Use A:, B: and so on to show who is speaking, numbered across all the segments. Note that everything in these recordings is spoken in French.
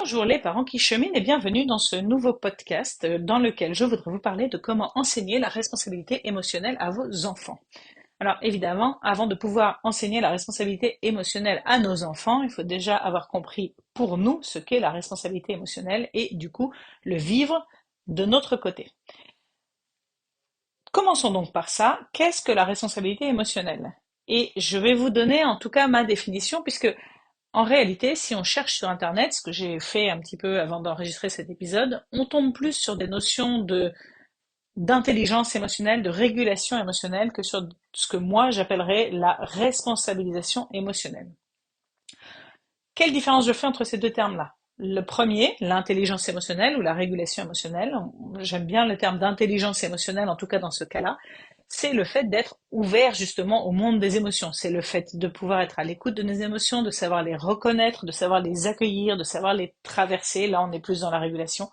A: Bonjour les parents qui cheminent et bienvenue dans ce nouveau podcast dans lequel je voudrais vous parler de comment enseigner la responsabilité émotionnelle à vos enfants. Alors évidemment, avant de pouvoir enseigner la responsabilité émotionnelle à nos enfants, il faut déjà avoir compris pour nous ce qu'est la responsabilité émotionnelle et du coup le vivre de notre côté. Commençons donc par ça. Qu'est-ce que la responsabilité émotionnelle? Et je vais vous donner en tout cas ma définition puisque en réalité, si on cherche sur Internet, ce que j'ai fait un petit peu avant d'enregistrer cet épisode, on tombe plus sur des notions d'intelligence émotionnelle, de régulation émotionnelle, que sur ce que moi j'appellerais la responsabilisation émotionnelle. Quelle différence je fais entre ces deux termes-là? Le premier, l'intelligence émotionnelle ou la régulation émotionnelle, j'aime bien le terme d'intelligence émotionnelle, en tout cas dans ce cas-là, c'est le fait d'être ouvert justement au monde des émotions. C'est le fait de pouvoir être à l'écoute de nos émotions, de savoir les reconnaître, de savoir les accueillir, de savoir les traverser. Là, on est plus dans la régulation.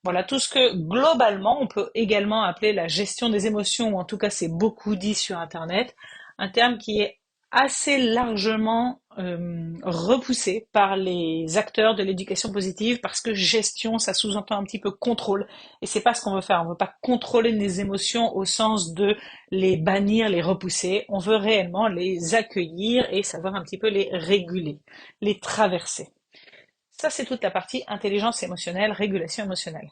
A: Voilà, tout ce que globalement, on peut également appeler la gestion des émotions, ou en tout cas c'est beaucoup dit sur Internet, un terme qui est assez largement repoussé par les acteurs de l'éducation positive parce que gestion, ça sous-entend un petit peu contrôle et c'est pas ce qu'on veut faire. On veut pas contrôler les émotions au sens de les bannir, les repousser. On veut réellement les accueillir et savoir un petit peu les réguler, les traverser. Ça, c'est toute la partie intelligence émotionnelle, régulation émotionnelle.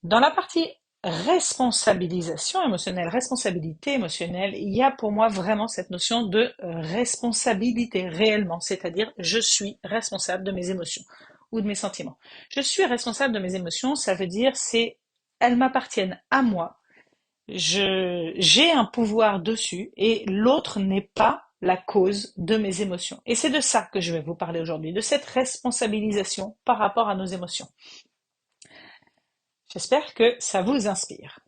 A: Dans la partie responsabilisation émotionnelle, responsabilité émotionnelle, il y a pour moi vraiment cette notion de responsabilité réellement, c'est-à-dire je suis responsable de mes émotions ou de mes sentiments. Je suis responsable de mes émotions, ça veut dire elles m'appartiennent à moi, j'ai un pouvoir dessus et l'autre n'est pas la cause de mes émotions. Et c'est de ça que je vais vous parler aujourd'hui, de cette responsabilisation par rapport à nos émotions. J'espère que ça vous inspire.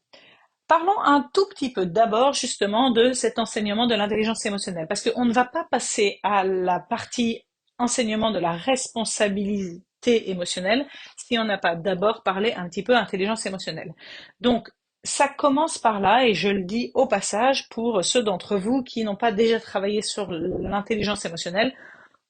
A: Parlons un tout petit peu d'abord justement de cet enseignement de l'intelligence émotionnelle, parce qu'on ne va pas passer à la partie enseignement de la responsabilité émotionnelle si on n'a pas d'abord parlé un petit peu intelligence émotionnelle. Donc, ça commence par là, et je le dis au passage pour ceux d'entre vous qui n'ont pas déjà travaillé sur l'intelligence émotionnelle,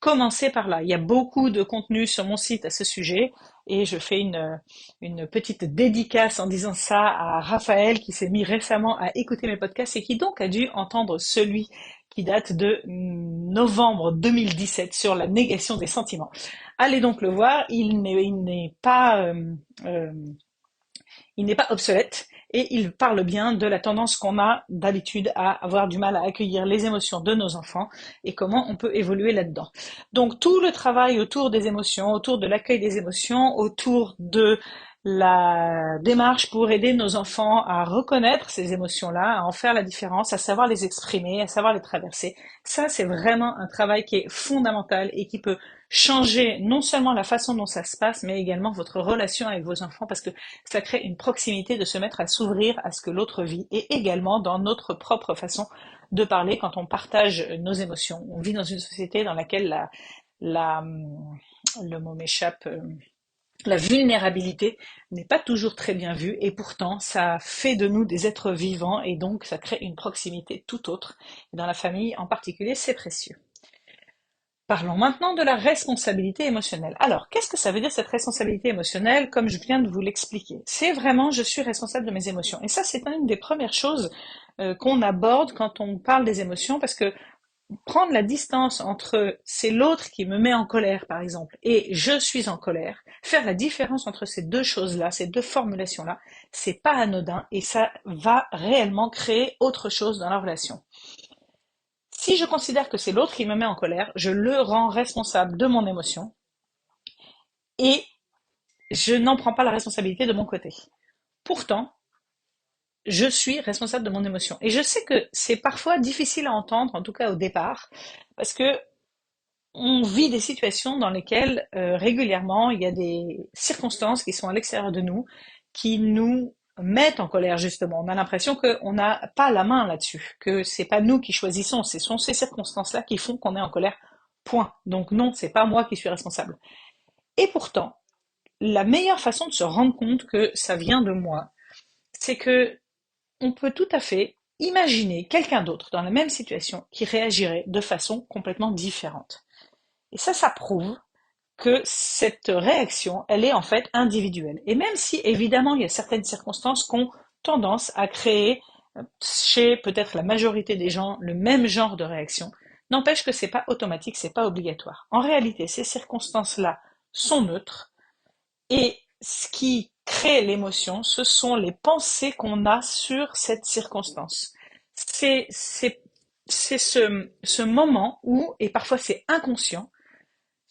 A: commencez par là. Il y a beaucoup de contenu sur mon site à ce sujet et je fais une petite dédicace en disant ça à Raphaël qui s'est mis récemment à écouter mes podcasts et qui donc a dû entendre celui qui date de novembre 2017 sur la négation des sentiments. Allez donc le voir, euh, il n'est pas obsolète et il parle bien de la tendance qu'on a d'habitude à avoir du mal à accueillir les émotions de nos enfants et comment on peut évoluer là-dedans. Donc tout le travail autour des émotions, autour de l'accueil des émotions, autour de la démarche pour aider nos enfants à reconnaître ces émotions-là, à en faire la différence, à savoir les exprimer, à savoir les traverser. Ça, c'est vraiment un travail qui est fondamental et qui peut changer non seulement la façon dont ça se passe, mais également votre relation avec vos enfants parce que ça crée une proximité de se mettre à s'ouvrir à ce que l'autre vit et également dans notre propre façon de parler quand on partage nos émotions. On vit dans une société dans laquelle la, le mot m'échappe, la vulnérabilité n'est pas toujours très bien vue et pourtant ça fait de nous des êtres vivants et donc ça crée une proximité tout autre. Et dans la famille en particulier, c'est précieux. Parlons maintenant de la responsabilité émotionnelle. Alors, qu'est-ce que ça veut dire cette responsabilité émotionnelle, comme je viens de vous l'expliquer? C'est vraiment, je suis responsable de mes émotions. Et ça, c'est une des premières choses qu'on aborde quand on parle des émotions, parce que prendre la distance entre c'est l'autre qui me met en colère, par exemple, et je suis en colère, faire la différence entre ces deux choses-là, ces deux formulations-là, c'est pas anodin et ça va réellement créer autre chose dans la relation. Si je considère que c'est l'autre qui me met en colère, je le rends responsable de mon émotion et je n'en prends pas la responsabilité de mon côté. Pourtant, je suis responsable de mon émotion. Et je sais que c'est parfois difficile à entendre, en tout cas au départ, parce que on vit des situations dans lesquelles régulièrement il y a des circonstances qui sont à l'extérieur de nous, qui nous mettent en colère justement. On a l'impression qu'on n'a pas la main là-dessus, que c'est pas nous qui choisissons, ce sont ces circonstances-là qui font qu'on est en colère. Point. Donc non, c'est pas moi qui suis responsable. Et pourtant, la meilleure façon de se rendre compte que ça vient de moi, c'est que on peut tout à fait imaginer quelqu'un d'autre dans la même situation qui réagirait de façon complètement différente. Et ça prouve que cette réaction, elle est en fait individuelle. Et même si évidemment il y a certaines circonstances qui ont tendance à créer chez peut-être la majorité des gens le même genre de réaction, n'empêche que c'est pas automatique, c'est pas obligatoire. En réalité, ces circonstances-là sont neutres et ce qui crée l'émotion, ce sont les pensées qu'on a sur cette circonstance. C'est ce moment où, et parfois c'est inconscient,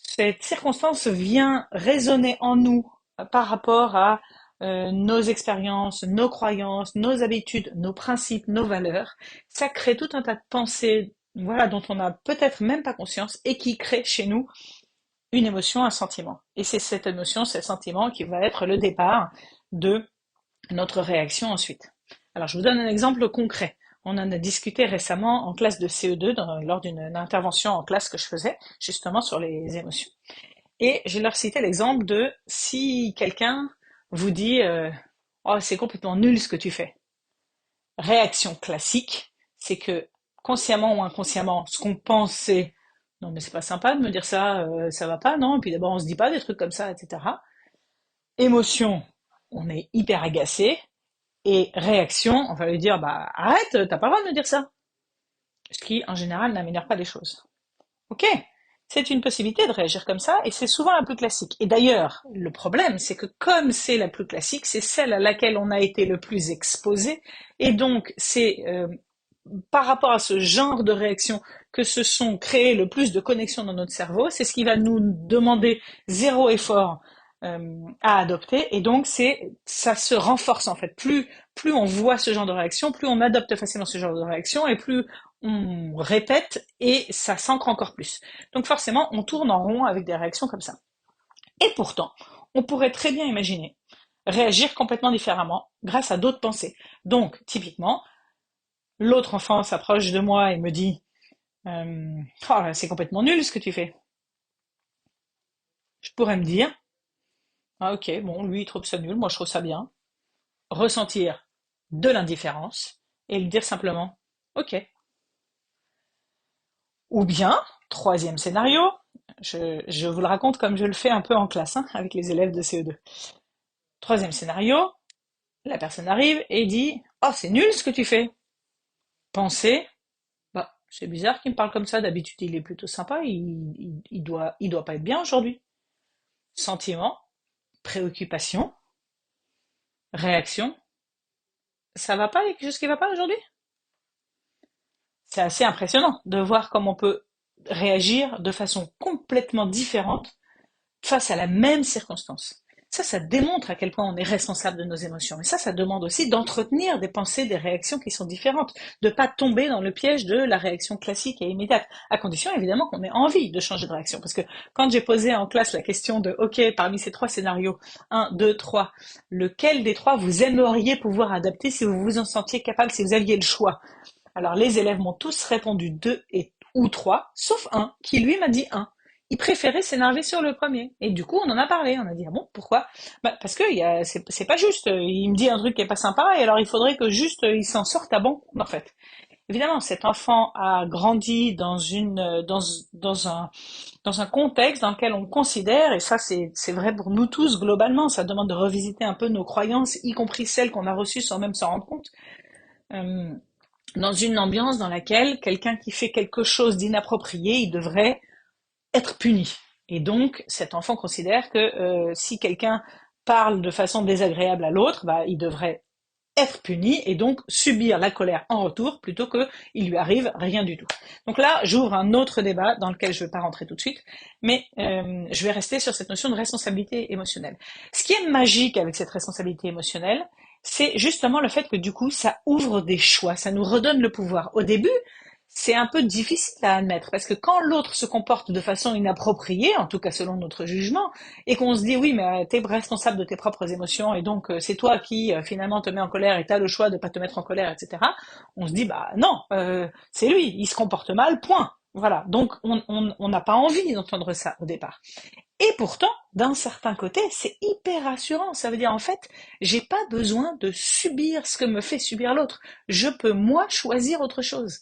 A: cette circonstance vient résonner en nous par rapport à nos expériences, nos croyances, nos habitudes, nos principes, nos valeurs. Ça crée tout un tas de pensées, voilà, dont on n'a peut-être même pas conscience et qui crée chez nous une émotion, un sentiment. Et c'est cette émotion, ce sentiment qui va être le départ de notre réaction ensuite. Alors, je vous donne un exemple concret. On en a discuté récemment en classe de CE2 lors d'une intervention en classe que je faisais justement sur les émotions. Et je leur citais l'exemple de si quelqu'un vous dit oh, c'est complètement nul ce que tu fais. Réaction classique, c'est que consciemment ou inconsciemment, ce qu'on pense c'est non mais c'est pas sympa de me dire ça, ça va pas, non, et puis d'abord on se dit pas des trucs comme ça, etc. Émotion, on est hyper agacé, et réaction, on va lui dire bah arrête, t'as pas le droit de me dire ça. Ce qui en général n'améliore pas les choses. Ok, c'est une possibilité de réagir comme ça et c'est souvent la plus classique. Et d'ailleurs, le problème, c'est que comme c'est la plus classique, c'est celle à laquelle on a été le plus exposé et donc c'est par rapport à ce genre de réaction que se sont créées le plus de connexions dans notre cerveau, c'est ce qui va nous demander zéro effort à adopter et donc ça se renforce en fait. Plus on voit ce genre de réaction, plus on adopte facilement ce genre de réaction et plus on répète et ça s'ancre encore plus. Donc forcément, on tourne en rond avec des réactions comme ça. Et pourtant, on pourrait très bien imaginer réagir complètement différemment grâce à d'autres pensées. Donc, typiquement, l'autre enfant s'approche de moi et me dit oh, c'est complètement nul ce que tu fais. Je pourrais me dire ah ok, bon, lui il trouve ça nul, moi je trouve ça bien. Ressentir de l'indifférence et lui dire simplement ok. Ou bien, troisième scénario, je vous le raconte comme je le fais un peu en classe hein, avec les élèves de CE2. Troisième scénario, la personne arrive et dit oh c'est nul ce que tu fais. Pensez bah c'est bizarre qu'il me parle comme ça, d'habitude il est plutôt sympa, il doit pas être bien aujourd'hui. Sentiment, préoccupation, réaction, ça va pas, il y a quelque chose qui va pas aujourd'hui? C'est assez impressionnant de voir comment on peut réagir de façon complètement différente face à la même circonstance. Ça démontre à quel point on est responsable de nos émotions. Et ça demande aussi d'entretenir des pensées, des réactions qui sont différentes, de pas tomber dans le piège de la réaction classique et immédiate, à condition évidemment qu'on ait envie de changer de réaction. Parce que quand j'ai posé en classe la question de, ok, parmi ces trois scénarios, 1, 2, 3, lequel des trois vous aimeriez pouvoir adapter si vous vous en sentiez capable, si vous aviez le choix? Alors les élèves m'ont tous répondu 2 ou 3, sauf un qui lui m'a dit 1. Il préférait s'énerver sur le premier. Et du coup, on en a parlé. On a dit, ah bon, pourquoi? Bah, parce que c'est pas juste. Il me dit un truc qui est pas sympa, et alors il faudrait que juste il s'en sorte à bon, en fait. Évidemment, cet enfant a grandi dans un contexte dans lequel on considère, et ça c'est vrai pour nous tous globalement, ça demande de revisiter un peu nos croyances, y compris celles qu'on a reçues sans même s'en rendre compte. Euh, dans une ambiance dans laquelle quelqu'un qui fait quelque chose d'inapproprié, il devrait être puni. Et donc, cet enfant considère que si quelqu'un parle de façon désagréable à l'autre, bah, il devrait être puni et donc subir la colère en retour plutôt qu'il lui arrive rien du tout. Donc là, j'ouvre un autre débat dans lequel je ne vais pas rentrer tout de suite, mais je vais rester sur cette notion de responsabilité émotionnelle. Ce qui est magique avec cette responsabilité émotionnelle, c'est justement le fait que du coup, ça ouvre des choix, ça nous redonne le pouvoir. Au début, c'est un peu difficile à admettre parce que quand l'autre se comporte de façon inappropriée, en tout cas selon notre jugement, et qu'on se dit oui mais t'es responsable de tes propres émotions et donc c'est toi qui finalement te mets en colère et t'as le choix de pas te mettre en colère, etc. On se dit bah non, c'est lui, il se comporte mal, point. Voilà, donc on n'a pas envie d'entendre ça au départ. Et pourtant, d'un certain côté, c'est hyper rassurant. Ça veut dire en fait, j'ai pas besoin de subir ce que me fait subir l'autre. Je peux moi choisir autre chose.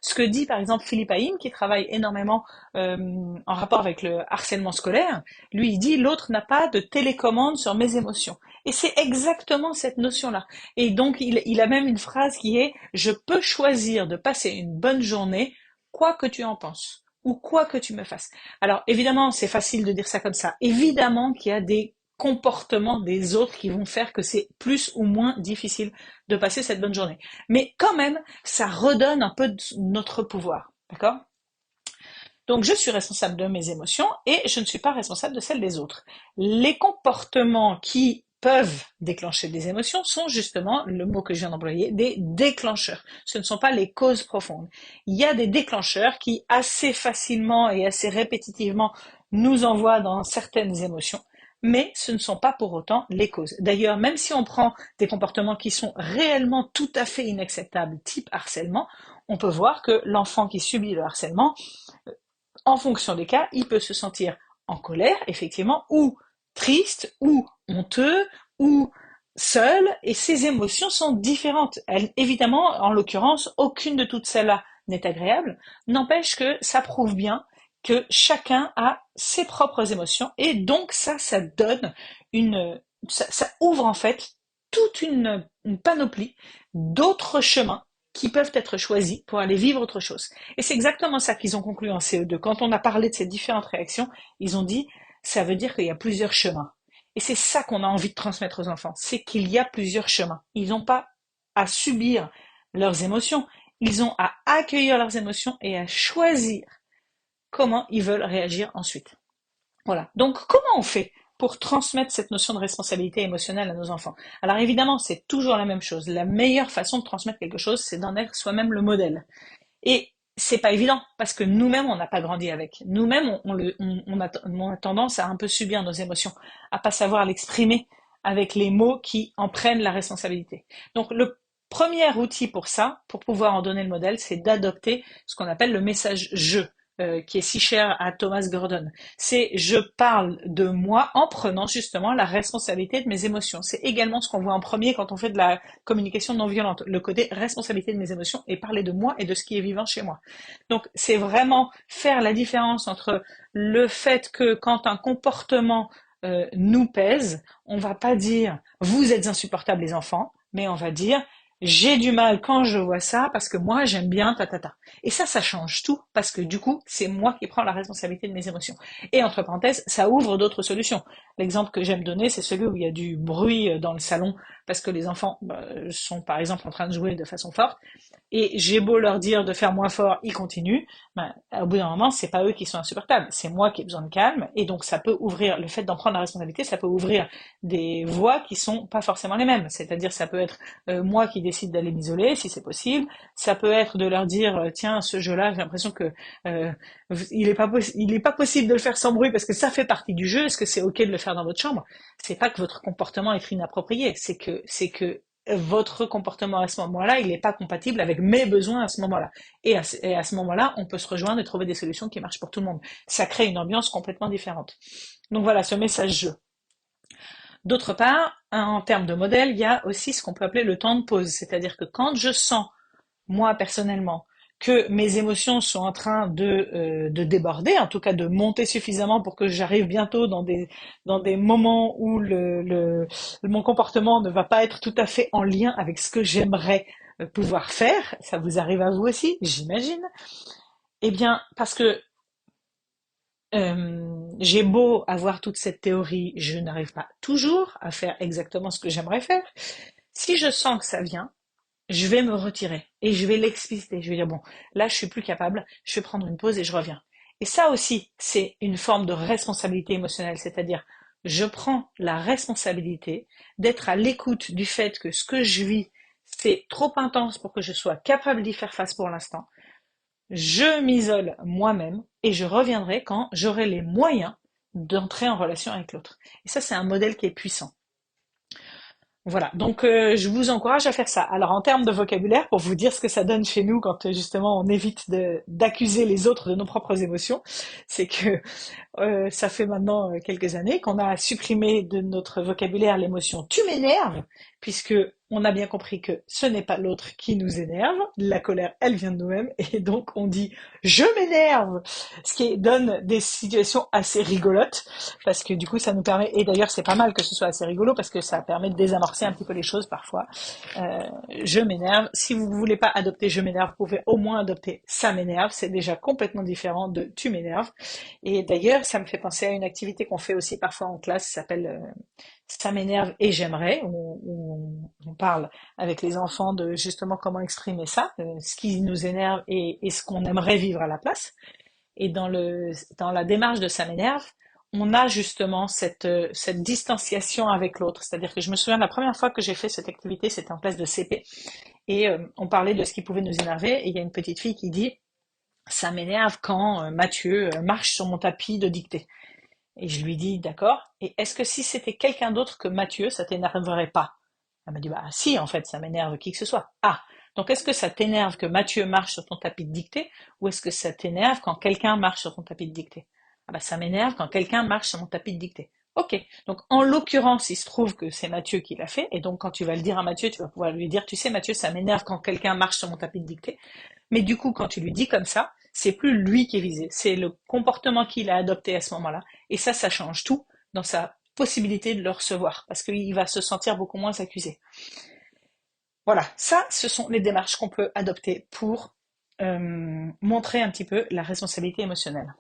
A: Ce que dit par exemple Philippe Haïm, qui travaille énormément en rapport avec le harcèlement scolaire, lui il dit l'autre n'a pas de télécommande sur mes émotions. Et c'est exactement cette notion-là. Et donc il a même une phrase qui est je peux choisir de passer une bonne journée, quoi que tu en penses, ou quoi que tu me fasses. Alors évidemment, c'est facile de dire ça comme ça. Évidemment qu'il y a des comportements des autres qui vont faire que c'est plus ou moins difficile de passer cette bonne journée. Mais quand même, ça redonne un peu de notre pouvoir. D'accord? Donc je suis responsable de mes émotions et je ne suis pas responsable de celles des autres. Les comportements qui peuvent déclencher des émotions sont justement, le mot que je viens d'employer, des déclencheurs. Ce ne sont pas les causes profondes. Il y a des déclencheurs qui assez facilement et assez répétitivement nous envoient dans certaines émotions, mais ce ne sont pas pour autant les causes. D'ailleurs, même si on prend des comportements qui sont réellement tout à fait inacceptables, type harcèlement, on peut voir que l'enfant qui subit le harcèlement, en fonction des cas, il peut se sentir en colère, effectivement, ou triste, ou honteux, ou seul, et ces émotions sont différentes. Évidemment, en l'occurrence, aucune de toutes celles-là n'est agréable, n'empêche que ça prouve bien que chacun a ses propres émotions, et donc ça donne ça ouvre en fait toute une panoplie d'autres chemins qui peuvent être choisis pour aller vivre autre chose. Et c'est exactement ça qu'ils ont conclu en CE2. Quand on a parlé de ces différentes réactions, ils ont dit, ça veut dire qu'il y a plusieurs chemins. Et c'est ça qu'on a envie de transmettre aux enfants, c'est qu'il y a plusieurs chemins. Ils n'ont pas à subir leurs émotions, ils ont à accueillir leurs émotions et à choisir comment ils veulent réagir ensuite. Voilà. Donc, comment on fait pour transmettre cette notion de responsabilité émotionnelle à nos enfants? Alors évidemment, c'est toujours la même chose. La meilleure façon de transmettre quelque chose, c'est d'en être soi-même le modèle. Et c'est pas évident parce que nous-mêmes, on n'a pas grandi avec. Nous-mêmes, on a tendance à un peu subir nos émotions, à pas savoir l'exprimer avec les mots qui en prennent la responsabilité. Donc, le premier outil pour ça, pour pouvoir en donner le modèle, c'est d'adopter ce qu'on appelle le message je, qui est si cher à Thomas Gordon. C'est je parle de moi en prenant justement la responsabilité de mes émotions. C'est également ce qu'on voit en premier quand on fait de la communication non violente, le côté responsabilité de mes émotions et parler de moi et de ce qui est vivant chez moi. Donc c'est vraiment faire la différence entre le fait que quand un comportement nous pèse, on va pas dire vous êtes insupportables les enfants, mais on va dire j'ai du mal quand je vois ça parce que moi j'aime bien ta. Et ça change tout parce que du coup c'est moi qui prends la responsabilité de mes émotions. Et entre parenthèses, ça ouvre d'autres solutions. L'exemple que j'aime donner, c'est celui où il y a du bruit dans le salon parce que les enfants sont par exemple en train de jouer de façon forte. Et j'ai beau leur dire de faire moins fort, ils continuent. Ben, au bout d'un moment, c'est pas eux qui sont insupportables, c'est moi qui ai besoin de calme. Et donc, ça peut ouvrir, le fait d'en prendre la responsabilité, ça peut ouvrir des voies qui sont pas forcément les mêmes. C'est-à-dire, ça peut être moi qui décide d'aller m'isoler, si c'est possible. Ça peut être de leur dire, tiens, ce jeu-là, j'ai l'impression que il est pas possible de le faire sans bruit parce que ça fait partie du jeu. Est-ce que c'est ok de le faire dans votre chambre? C'est pas que votre comportement est inapproprié, c'est que votre comportement à ce moment-là, il n'est pas compatible avec mes besoins à ce moment-là. Et à ce moment-là, on peut se rejoindre et trouver des solutions qui marchent pour tout le monde. Ça crée une ambiance complètement différente. Donc voilà, ce message-jeu. D'autre part, en termes de modèle, il y a aussi ce qu'on peut appeler le temps de pause. C'est-à-dire que quand je sens, moi personnellement, que mes émotions sont en train de déborder, en tout cas de monter suffisamment pour que j'arrive bientôt dans des moments où mon comportement ne va pas être tout à fait en lien avec ce que j'aimerais pouvoir faire. Ça vous arrive à vous aussi, j'imagine. Eh bien, parce que j'ai beau avoir toute cette théorie, je n'arrive pas toujours à faire exactement ce que j'aimerais faire. Si je sens que ça vient, je vais me retirer et je vais l'expliciter. Je vais dire, bon, là, je suis plus capable, je vais prendre une pause et je reviens. Et ça aussi, c'est une forme de responsabilité émotionnelle, c'est-à-dire, je prends la responsabilité d'être à l'écoute du fait que ce que je vis, c'est trop intense pour que je sois capable d'y faire face pour l'instant. Je m'isole moi-même et je reviendrai quand j'aurai les moyens d'entrer en relation avec l'autre. Et ça, c'est un modèle qui est puissant. Voilà, donc je vous encourage à faire ça. Alors en termes de vocabulaire, pour vous dire ce que ça donne chez nous quand justement on évite d'accuser les autres de nos propres émotions, c'est que ça fait maintenant quelques années qu'on a supprimé de notre vocabulaire l'émotion «tu m'énerves», puisque on a bien compris que ce n'est pas l'autre qui nous énerve, la colère, elle vient de nous-mêmes, et donc on dit je m'énerve, ce qui donne des situations assez rigolotes, parce que du coup ça nous permet, et d'ailleurs c'est pas mal que ce soit assez rigolo, parce que ça permet de désamorcer un petit peu les choses parfois. Euh, je m'énerve, si vous voulez pas adopter je m'énerve, vous pouvez au moins adopter ça m'énerve, c'est déjà complètement différent de tu m'énerves, et d'ailleurs ça me fait penser à une activité qu'on fait aussi parfois en classe, qui s'appelle ça m'énerve et j'aimerais, on parle avec les enfants de justement comment exprimer ça, ce qui nous énerve et ce qu'on aimerait vivre à la place. Et dans la démarche de ça m'énerve, on a justement cette distanciation avec l'autre. C'est-à-dire que je me souviens de la première fois que j'ai fait cette activité, c'était en classe de CP, et on parlait de ce qui pouvait nous énerver, et il y a une petite fille qui dit ça m'énerve quand Mathieu marche sur mon tapis de dictée. Et je lui dis, d'accord, et est-ce que si c'était quelqu'un d'autre que Mathieu, ça t'énerverait pas? Elle m'a dit, bah si, en fait, ça m'énerve qui que ce soit. Ah, donc est-ce que ça t'énerve que Mathieu marche sur ton tapis de dictée, ou est-ce que ça t'énerve quand quelqu'un marche sur ton tapis de dictée? Ah bah ça m'énerve quand quelqu'un marche sur mon tapis de dictée. Ok, donc en l'occurrence, il se trouve que c'est Mathieu qui l'a fait, et donc quand tu vas le dire à Mathieu, tu vas pouvoir lui dire, tu sais Mathieu, ça m'énerve quand quelqu'un marche sur mon tapis de dictée. Mais du coup, quand tu lui dis comme ça, c'est plus lui qui est visé, c'est le comportement qu'il a adopté à ce moment-là. Et ça change tout dans sa possibilité de le recevoir, parce qu'il va se sentir beaucoup moins accusé. Voilà, ça, ce sont les démarches qu'on peut adopter pour montrer un petit peu la responsabilité émotionnelle.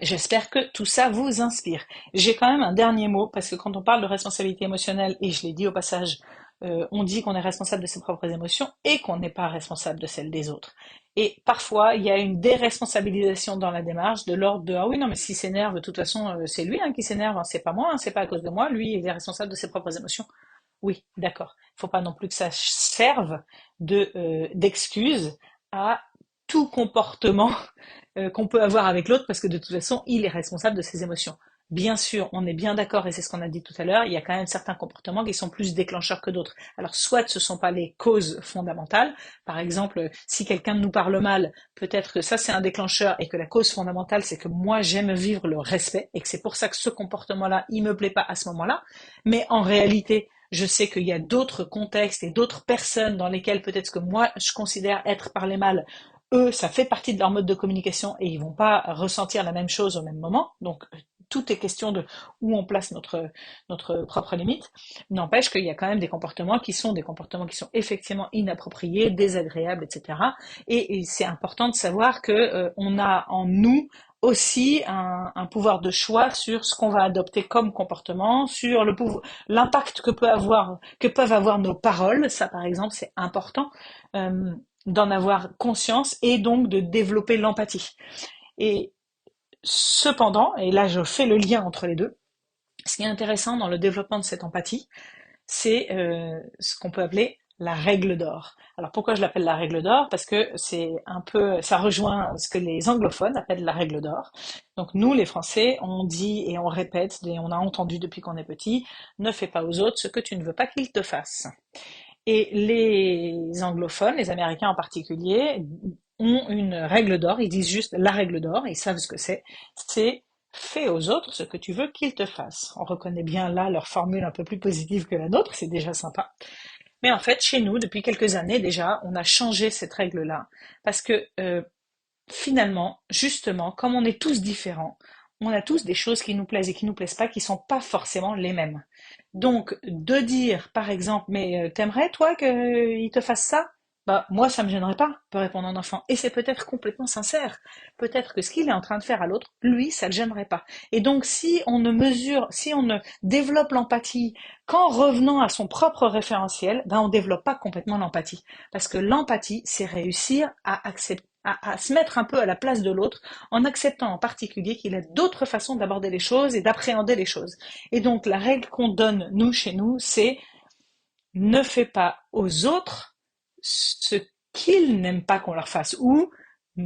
A: J'espère que tout ça vous inspire. J'ai quand même un dernier mot, parce que quand on parle de responsabilité émotionnelle, et je l'ai dit au passage, on dit qu'on est responsable de ses propres émotions et qu'on n'est pas responsable de celles des autres. Et parfois, il y a une déresponsabilisation dans la démarche de l'ordre de ah oui, non, mais s'il s'énerve, de toute façon, c'est lui qui s'énerve, hein, c'est pas moi, hein, c'est pas à cause de moi, lui, il est responsable de ses propres émotions. Oui, d'accord. Il faut pas non plus que ça serve d'excuse à tout comportement qu'on peut avoir avec l'autre, parce que de toute façon, il est responsable de ses émotions. Bien sûr, on est bien d'accord, et c'est ce qu'on a dit tout à l'heure, il y a quand même certains comportements qui sont plus déclencheurs que d'autres. Alors, soit ce ne sont pas les causes fondamentales, par exemple, si quelqu'un nous parle mal, peut-être que ça c'est un déclencheur, et que la cause fondamentale c'est que moi j'aime vivre le respect, et que c'est pour ça que ce comportement-là, il me plaît pas à ce moment-là, mais en réalité, je sais qu'il y a d'autres contextes et d'autres personnes dans lesquelles peut-être que moi je considère être parler mal, eux, ça fait partie de leur mode de communication et ils vont pas ressentir la même chose au même moment. Donc, tout est question de où on place notre propre limite. N'empêche qu'il y a quand même des comportements qui sont effectivement inappropriés, désagréables, etc. Et c'est important de savoir que on a en nous aussi un pouvoir de choix sur ce qu'on va adopter comme comportement, sur l'impact que peuvent avoir nos paroles. Ça, par exemple, c'est important. Euh, d'en avoir conscience et donc de développer l'empathie. Et cependant, et là je fais le lien entre les deux, ce qui est intéressant dans le développement de cette empathie, c'est ce qu'on peut appeler la règle d'or. Alors pourquoi je l'appelle la règle d'or? Parce que c'est un peu, ça rejoint ce que les anglophones appellent la règle d'or. Donc nous, les Français, on dit et on répète, et on a entendu depuis qu'on est petit, ne fais pas aux autres ce que tu ne veux pas qu'ils te fassent. Et les anglophones, les Américains en particulier, ont une règle d'or, ils disent juste la règle d'or, ils savent ce que c'est fais aux autres ce que tu veux qu'ils te fassent. On reconnaît bien là leur formule un peu plus positive que la nôtre, c'est déjà sympa. Mais en fait, chez nous, depuis quelques années déjà, on a changé cette règle-là, parce que finalement, justement, comme on est tous différents, on a tous des choses qui nous plaisent et qui nous plaisent pas, qui sont pas forcément les mêmes. Donc, de dire, par exemple, mais t'aimerais, toi, qu'il te fasse ça? Bah, moi, ça me gênerait pas, peut répondre un enfant. Et c'est peut-être complètement sincère. Peut-être que ce qu'il est en train de faire à l'autre, lui, ça le gênerait pas. Et donc, si on ne développe l'empathie qu'en revenant à son propre référentiel, ben, on développe pas complètement l'empathie. Parce que l'empathie, c'est réussir à accepter à se mettre un peu à la place de l'autre, en acceptant en particulier qu'il a d'autres façons d'aborder les choses et d'appréhender les choses. Et donc la règle qu'on donne, nous, chez nous, c'est ne fais pas aux autres ce qu'ils n'aiment pas qu'on leur fasse, ou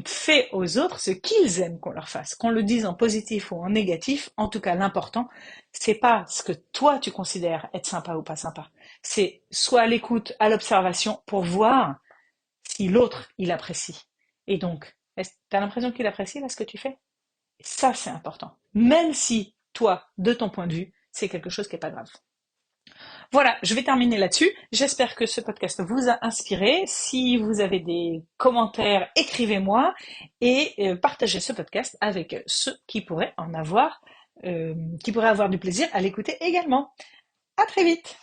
A: fais aux autres ce qu'ils aiment qu'on leur fasse. Qu'on le dise en positif ou en négatif, en tout cas l'important, c'est pas ce que toi tu considères être sympa ou pas sympa. C'est soit à l'écoute, à l'observation, pour voir si l'autre il apprécie. Et donc, t'as l'impression qu'il apprécie là ce que tu fais? Ça, c'est important. Même si toi, de ton point de vue, c'est quelque chose qui est pas grave. Voilà, je vais terminer là-dessus. J'espère que ce podcast vous a inspiré. Si vous avez des commentaires, écrivez-moi et partagez ce podcast avec ceux qui pourraient avoir du plaisir à l'écouter également. À très vite!